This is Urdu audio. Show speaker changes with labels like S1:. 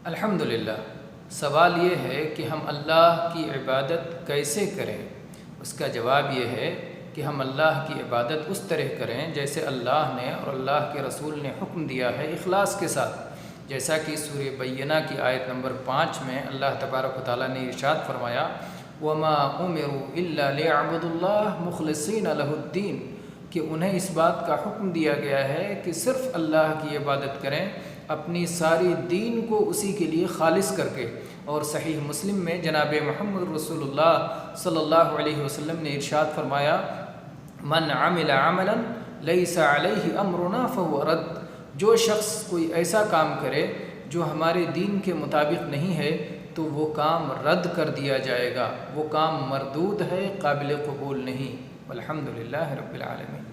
S1: الحمدللہ، سوال یہ ہے کہ ہم اللہ کی عبادت کیسے کریں؟ اس کا جواب یہ ہے کہ ہم اللہ کی عبادت اس طرح کریں جیسے اللہ نے اور اللہ کے رسول نے حکم دیا ہے، اخلاص کے ساتھ۔ جیسا کہ سورہ بینہ کی آیت نمبر 5 میں اللہ تبارک و تعالیٰ نے ارشاد فرمایا، وَمَا أُمِرُوا إِلَّا لِيَعْبُدُوا اللَّهَ مُخْلِصِينَ لَهُ الدِّينَ کہ انہیں اس بات کا حکم دیا گیا ہے کہ صرف اللہ کی عبادت کریں، اپنی ساری دین کو اسی کے لیے خالص کر کے۔ اور صحیح مسلم میں جناب محمد رسول اللہ صلی اللہ علیہ وسلم نے ارشاد فرمایا، من عمل عملا لیس علیہ امرنا فہو رد جو شخص کوئی ایسا کام کرے جو ہمارے دین کے مطابق نہیں ہے تو وہ کام رد کر دیا جائے گا، وہ کام مردود ہے، قابل قبول نہیں۔ والحمدللہ رب العالمین۔